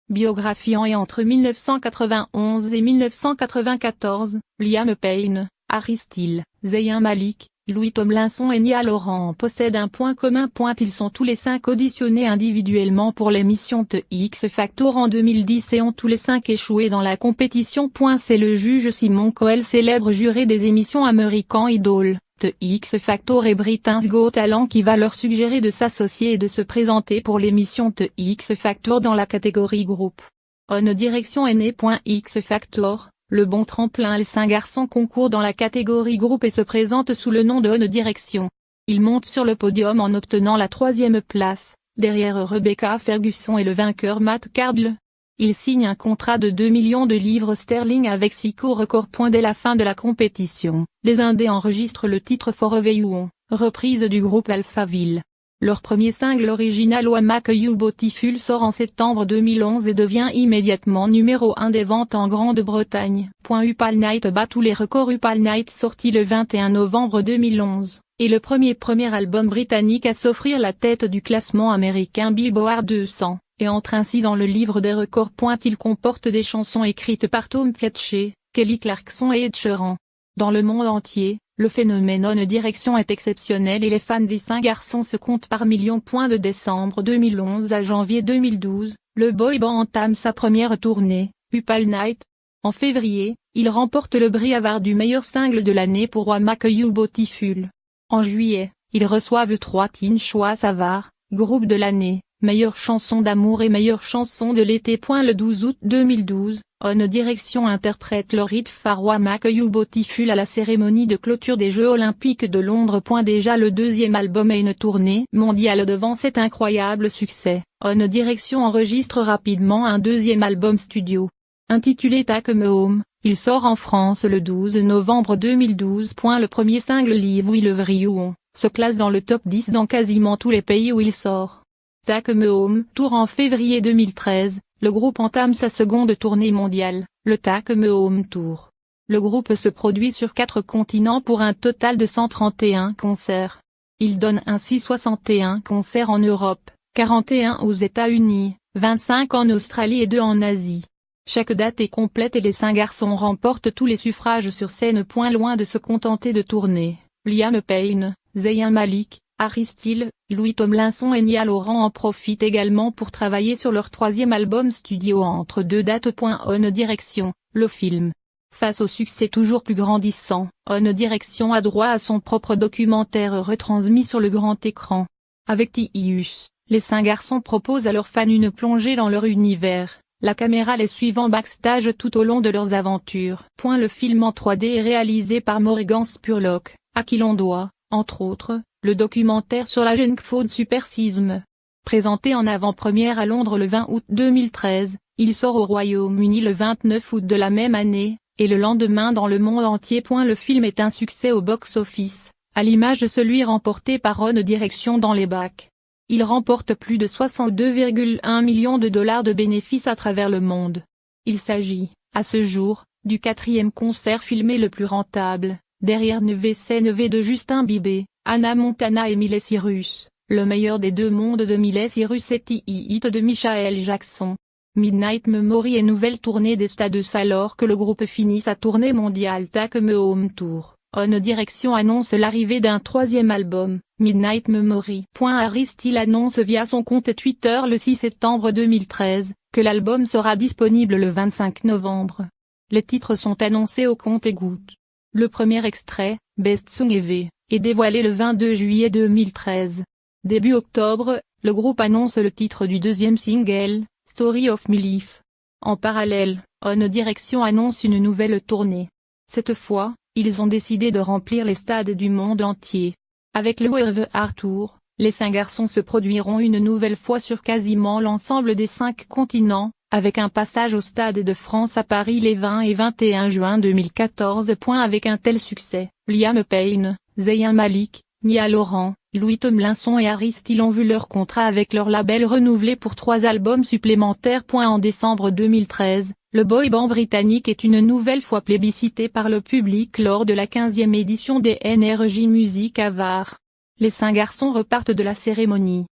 biographie en et entre 1991 et 1994, Liam Payne, Harry Styles, Zayn Malik, Louis Tomlinson et Nia Laurent possèdent un point commun. Ils sont tous les 5 auditionnés individuellement pour l'émission The X Factor en 2010 et ont tous les 5 échoué dans la compétition. C'est le juge Simon Cowell, célèbre juré des émissions American Idol, The X Factor et Britain's Got Talent, qui va leur suggérer de s'associer et de se présenter pour l'émission The X Factor dans la catégorie groupe. One Direction est né. X Factor. Le bon tremplin. Les 5 garçons concourent dans la catégorie groupe et se présentent sous le nom de One Direction. Ils montent sur le podium en obtenant la 3e place, derrière Rebecca Ferguson et le vainqueur Matt Cardle. Ils signent un contrat de 2 millions de livres sterling avec Syco Records. Dès la fin de la compétition, les Indés enregistrent le titre Forever You On, reprise du groupe Alphaville. Leur premier single original Whack You Beautiful sort en septembre 2011 et devient immédiatement numéro 1 des ventes en Grande-Bretagne. Up All Night bat tous les records. Up All Night sorti le 21 novembre 2011, est le premier album britannique à s'offrir la tête du classement américain Billboard 200, et entre ainsi dans le livre des records. Il comporte des chansons écrites par Tom Fletcher, Kelly Clarkson et Ed Sheeran. Dans le monde entier, le phénomène One Direction est exceptionnel et les fans des 5 garçons se comptent par millions. De décembre 2011 à janvier 2012, le boy band entame sa première tournée, Up All Night. En février, il remporte le Brit Award du meilleur single de l'année pour Whack You Beautiful. En juillet, ils reçoivent 3 Teen Choice Awards, groupe de l'année, meilleure chanson d'amour et meilleure chanson de l'été. Le 12 août 2012, One Direction interprète leur hit phare Whack You Beautiful à la cérémonie de clôture des Jeux Olympiques de Londres. Déjà le 2e album et une tournée mondiale devant cet incroyable succès, One Direction enregistre rapidement un 2e album studio. Intitulé Take Me Home, il sort en France le 12 novembre 2012. Le premier single Live Wherever You On se classe dans le top 10 dans quasiment tous les pays où il sort. Take Me Home tour en février 2013, le groupe entame sa seconde tournée mondiale, le Take Me Home Tour. Le groupe se produit sur 4 continents pour un total de 131 concerts. Il donne ainsi 61 concerts en Europe, 41 aux États-Unis, 25 en Australie et 2 en Asie. Chaque date est complète et les 5 garçons remportent tous les suffrages sur scène. Loin de se contenter de tourner, Liam Payne, Zayn Malik, Harry Styles, Louis Tomlinson et Nia Laurent en profitent également pour travailler sur leur 3e album studio entre 2 dates. One Direction, le film. Face au succès toujours plus grandissant, One Direction a droit à son propre documentaire retransmis sur le grand écran. Avec T.I.U.S., les 5 garçons proposent à leurs fans une plongée dans leur univers, la caméra les suivant backstage tout au long de leurs aventures. Le film en 3D est réalisé par Morgan Spurlock, à qui l'on doit, entre autres, le documentaire sur la junk food Supersism. Présenté en avant-première à Londres le 20 août 2013, il sort au Royaume-Uni le 29 août de la même année, et le lendemain dans le monde entier. Le film est un succès au box-office, à l'image de celui remporté par One Direction dans les bacs. Il remporte plus de 62,1 millions de dollars de bénéfices à travers le monde. Il s'agit, à ce jour, du 4e concert filmé le plus rentable, derrière NVC de Justin Bieber, Hannah Montana et Miley Cyrus. Le meilleur des 2 mondes de Miley Cyrus et T.I.Hit de Michael Jackson. Midnight Memory et nouvelle tournée des stades. Alors que le groupe finit sa tournée mondiale Take Me Home Tour, One Direction annonce l'arrivée d'un 3e album, Midnight Memory. Harry Styles annonce via son compte Twitter le 6 septembre 2013, que l'album sera disponible le 25 novembre. Les titres sont annoncés au compte-gouttes. Le premier extrait, Best Song Ever, est dévoilé le 22 juillet 2013. Début octobre, le groupe annonce le titre du 2e single, Story of My Life. En parallèle, One Direction annonce une nouvelle tournée. Cette fois, ils ont décidé de remplir les stades du monde entier. Avec le Wherever Are Tour, les 5 garçons se produiront une nouvelle fois sur quasiment l'ensemble des 5 continents, avec un passage au Stade de France à Paris les 20 et 21 juin 2014. Avec un tel succès, Liam Payne, Zayn Malik, Nia Laurent, Louis Tomlinson et Harry Styles ont vu leur contrat avec leur label renouvelé pour 3 albums supplémentaires. En décembre 2013, le boy band britannique est une nouvelle fois plébiscité par le public lors de la 15e édition des NRJ Music Awards. Les 5 garçons repartent de la cérémonie,